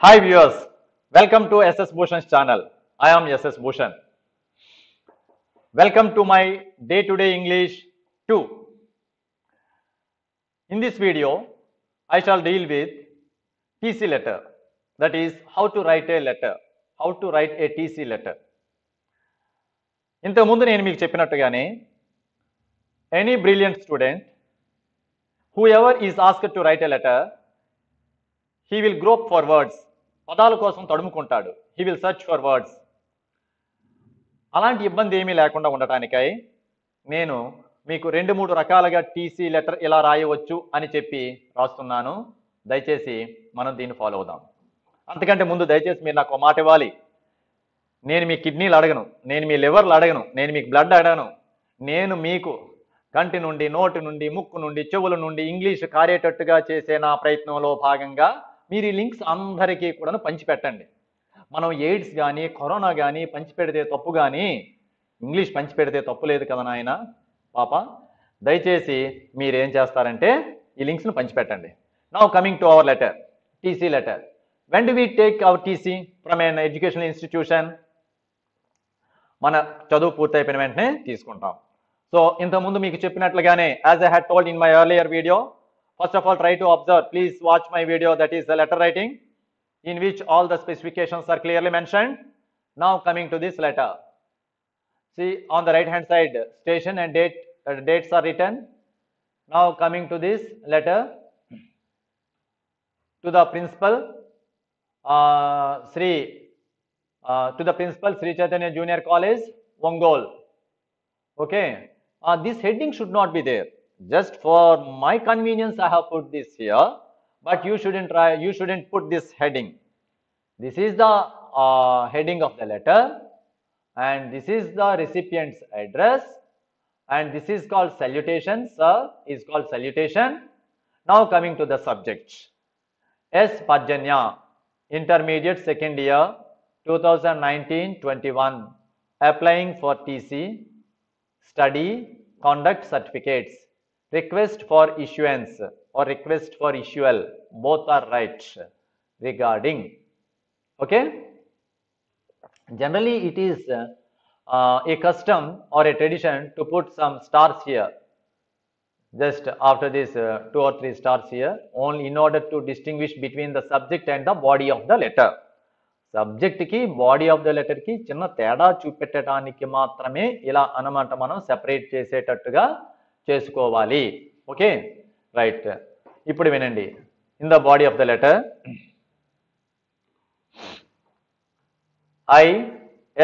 Hi viewers, welcome to SS Bhushan's channel. I am SS Bhushan. Welcome to my day-to-day English 2. In this video, I shall deal with TC letter. That is how to write a letter. How to write a TC letter. ఇంతకు ముందు నేను మీకు చెప్పినట్టుగానే any brilliant student, whoever is asked to write a letter, he will grope for words. పదాల కోసం తడుముకుంటాడు. He will search for words. అలాంటి ఇబ్బంది ఏమీ లేకుండా ఉండటానికై నేను మీకు 2-3 రకాలుగా టీసీ లెటర్ ఇలా రాయవచ్చు అని చెప్పి రాస్తున్నాను. దయచేసి మనం దీన్ని ఫాలో అవుదాం. అంతకంటే ముందు దయచేసి మీరు నాకు మాట ఇవ్వాలి. నేను మీ కిడ్నీలు అడగను, నేను మీ లివర్లు అడగను, నేను మీకు బ్లడ్ అడగను. నేను మీకు కంటి నుండి, నోటి నుండి, ముక్కు నుండి, చెవుల నుండి ఇంగ్లీష్ కారేటట్టుగా చేసే నా ప్రయత్నంలో భాగంగా మీరు ఈ లింక్స్ అందరికీ కూడా పంచిపెట్టండి. మనం ఎయిడ్స్ కానీ కరోనా కానీ పంచిపెడితే తప్పు, కానీ ఇంగ్లీష్ పంచిపెడితే తప్పు లేదు కదా నాయన పాప. దయచేసి మీరేం చేస్తారంటే ఈ లింక్స్ను పంచిపెట్టండి. Now coming to our letter, TC letter. When do we take our TC from an educational institution? మన చదువు పూర్తయిపోయిన వెంటనే తీసుకుంటాం. సో ఇంతకుముందు మీకు చెప్పినట్లుగానే, as I had told in my earlier video, first of all try to observe, please watch my video, that is the letter writing, in which all the specifications are clearly mentioned. Now coming to this letter, see on the right hand side station and date, dates are written. Now coming to this letter, to the principal Sri Chaitanya Junior College, Ongole. Okay, this heading should not be there. Just for my convenience I have put this here, but you shouldn't put this heading. This is the heading of the letter, and this is the recipient's address, and this is called salutation. Sir is called salutation. Now coming to the subject, S. Parjanya, intermediate second year, 2019-21, applying for TC, study, conduct certificates. Request for issuance or request for issual, both are right. Regarding, okay, generally it is a custom or a tradition to put some stars here, just after this 2 or 3 stars here, only in order to distinguish between the subject and the body of the letter. Subject కి body of the letter కి చిన్న తేడా చూపెట్టడానికి మాత్రమే ఇలా అన్నమాట మనం separate చేసేటట్టుగా చేసుకోవాలి. Okay, right. ఇప్పుడు వినండి. In the body of the letter, I,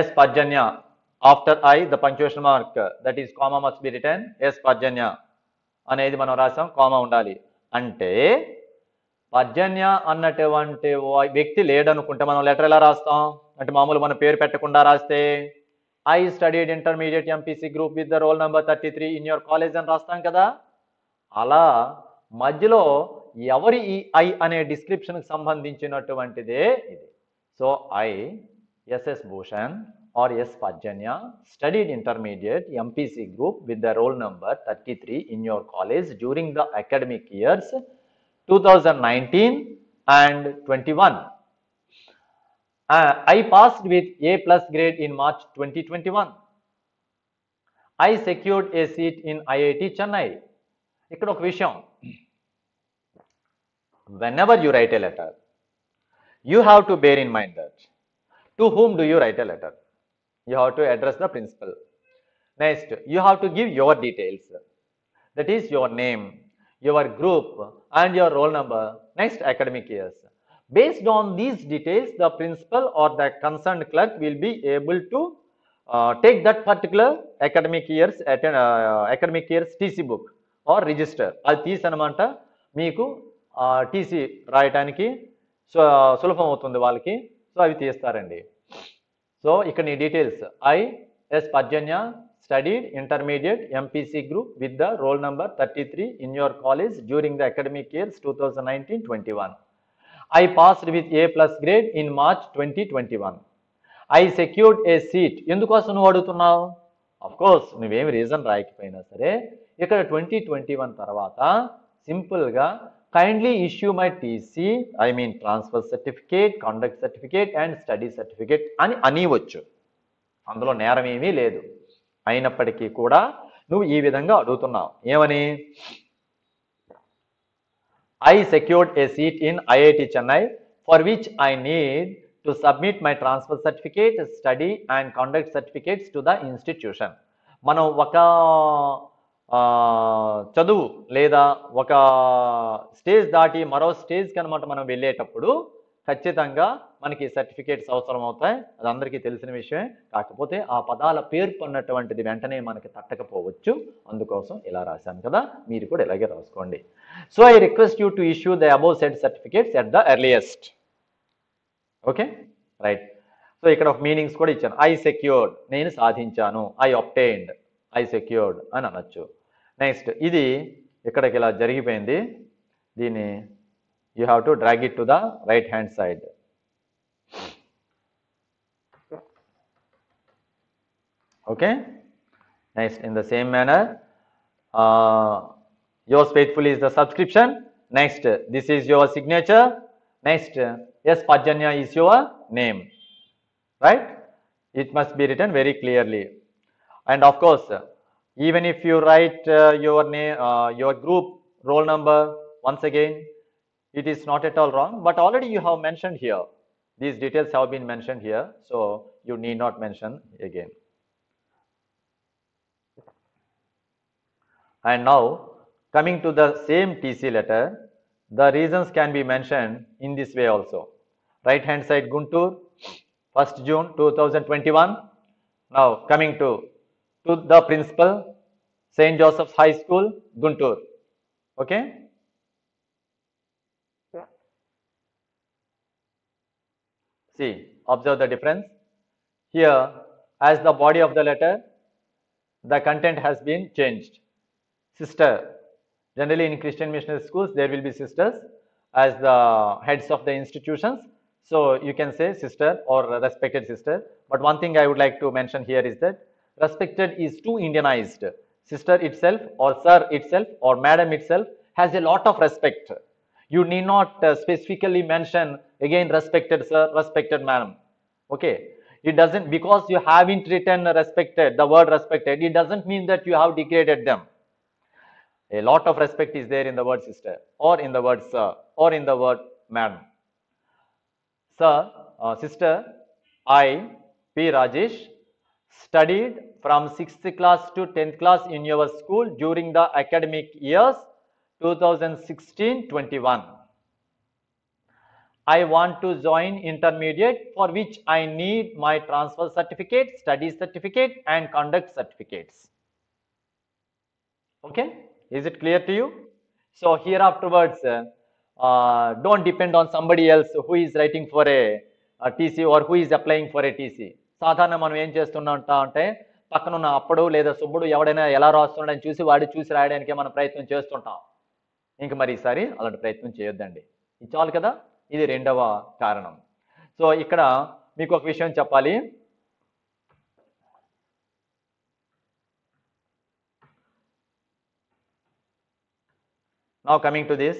S. Parjanya, after I the punctuation mark, that is comma must be written. S. Parjanya అనేది మనం రాసాం, కామా ఉండాలి. అంటే పర్జన్య అన్నటువంటి వ్యక్తి లేడనుకుంటే మనం లెటర్ ఎలా రాస్తాం అంటే, మామూలు మన పేరు పెట్టకుండా రాస్తే I studied intermediate MPC group with the roll number 33 in your college అని రాస్తాం కదా. అలా మధ్యలో ఎవరి ఈ ఐ అనే డిస్క్రిప్షన్కి సంబంధించినటువంటిదే ఇది. So I, SS Bhushan or S. Parjanya, studied intermediate MPC group with the roll number 33 in your college during the academic years 2019 and 21. I passed with A+ grade in March 2021. I secured a seat in IIT Chennai. ఇక్కడ ఒక విషయం, whenever you write a letter, you have to bear in mind that to whom do you write a letter? You have to address the principal. Next, you have to give your details, that is your name, your group and your roll number, next academic years. Based on these details, the principal or the concerned clerk will be able to take that particular academic year's TC book or register. అది తీసనమాట మీకు TC రాయటానికి సులభం అవుతుంది వాళ్ళకి. So అవి తీస్తారండి. So ఇక్కడ నీ details, I, S. Parjanya, studied intermediate MPC group with the roll number 33 in your college during the academic years 2019-21. I passed with A+ grade in March 2021. I secured a seat. ఎందుకోసం నువ్వు అడుగుతున్నావు? Of course నువ్వేమి reason రాయకపోయినా సరే ఇక్కడ 2021 తర్వాత సింపుల్గా kindly issue my TC, I mean transfer certificate, conduct certificate and study certificate అని అనివచ్చు. అందులో నేరం ఏమీ లేదు. అయినప్పటికీ కూడా నువ్వు ఈ విధంగా అడుగుతున్నావు. ఏమని? I secured a seat in IIT Chennai for which I need to submit my transfer certificate, study and conduct certificates to the institution. మనం ఒక చదువు లేదా ఒక స్టేజ్ దాటి మరో స్టేజ్ కనమాట మనం వెళ్ళేటప్పుడు ఖచ్చితంగా మనకి సర్టిఫికేట్స్ అవసరం అవుతాయి. అది అందరికీ తెలిసిన విషయమే. కాకపోతే ఆ పదాల పేర్కొన్నటువంటిది వెంటనే మనకి తట్టకపోవచ్చు. అందుకోసం ఇలా రాశాను కదా, మీరు కూడా ఇలాగే రాసుకోండి. So I request you to issue the above said certificates at the earliest. Okay, right. So ఇక్కడ ఒక మీనింగ్స్ కూడా ఇచ్చాను. ఐ సెక్యూర్డ్, నేను సాధించాను. ఐ అబ్టైన్డ్, ఐ సెక్యూర్డ్ అని అనొచ్చు. నెక్స్ట్ ఇది ఇక్కడికి ఇలా జరిగిపోయింది. దీన్ని you have to drag it to the right hand side. Okay, next in the same manner yours faithfully is the subscription. Next, this is your signature. Next, yes, Pajanya is your name, right? It must be written very clearly. And of course, even if you write your name, your group roll number, once again, it is not at all wrong, but already you have mentioned here. These details have been mentioned here, so you need not mention again. And now, coming to the same TC letter, the reasons can be mentioned in this way also. Right hand side Guntur, 1st June 2021. Now coming to the principal, St. Joseph's High School, Guntur. Okay. See, observe the difference. Here, as the body of the letter, the content has been changed. Sister. Generally in Christian missionary schools, there will be sisters as the heads of the institutions. So you can say sister or respected sister. But one thing I would like to mention here is that respected is too Indianized. Sister itself or sir itself or madam itself has a lot of respect. You need not specifically mention again respected sir, respected madam. Okay. It doesn't, because you haven't written respected, the word respected, it doesn't mean that you have degraded them. A lot of respect is there in the word sister or in the word sir or in the word madam. Sir, sister, I, P. Rajesh, studied from 6th class to 10th class in your school during the academic years 2016-21. I want to join intermediate, for which I need my transfer certificate, study certificate and conduct certificates. Okay. Is it clear to you? So here afterwards, don't depend on somebody else who is writing for a TC or who is applying for a TC. సాధారణ మనం ఏం చేస్తున్నాం అంటే పక్కనున్న అప్పుడు లేదా సుబ్బుడు ఎవడైనా ఎలా రాస్తున్నాడని చూసి వాడు చూసి రాయడానికే మనం ప్రయత్నం చేస్తుంటాం. ఇంక మరి ఈసారి అలాంటి ప్రయత్నం చేయొద్దండి. ఇది చాలు కదా. ఇది రెండవ కారణం. సో ఇక్కడ మీకు ఒక విషయం చెప్పాలి. Now coming to this,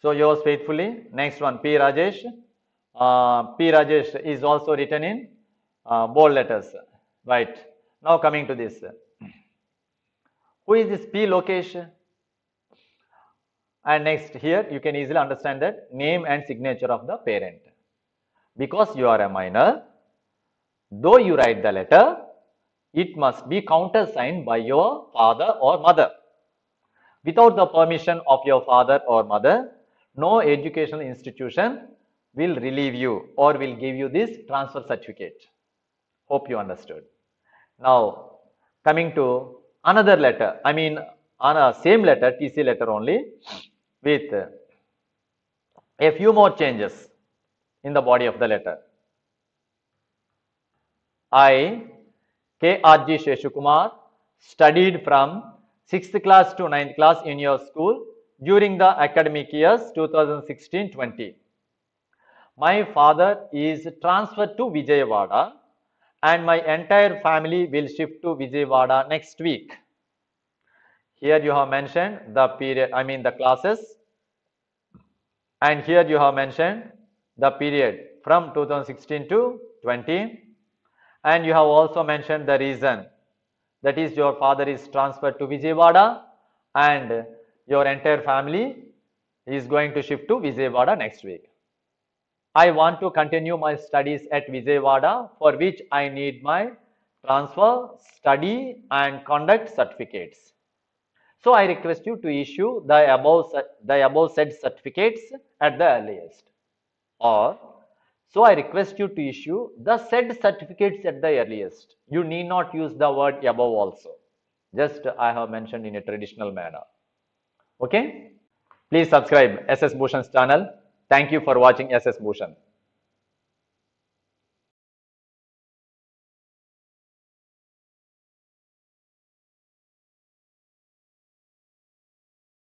so yours faithfully. Next one, P. Rajesh. P. Rajesh is also written in bold letters, right? Now coming to this, who is this P. Lokesh? And next here you can easily understand that name and signature of the parent. Because you are a minor, though you write the letter, it must be countersigned by your father or mother. Without the permission of your father or mother, no educational institution will relieve you or will give you this transfer certificate. Hope you understood. Now, coming to another letter, I mean on a same letter, TC letter only, with a few more changes in the body of the letter. I, K.R.G. Sheshukumar, studied from 6th class to 9th class in your school during the academic years 2016-20. My father is transferred to Vijayawada and my entire family will shift to Vijayawada next week. Here you have mentioned the period, I mean the classes, and here you have mentioned the period from 2016 to 20, and you have also mentioned the reason, that is your father is transferred to Vijayawada and your entire family is going to shift to Vijayawada next week. I want to continue my studies at Vijayawada, for which I need my transfer, study and conduct certificates. So I request you to issue the above said certificates at the earliest. Or, so I request you to issue the said certificates at the earliest. You need not use the word above also. Just I have mentioned in a traditional manner. Okay? Please subscribe SS Bhushan's channel. Thank you for watching SS Bhushan.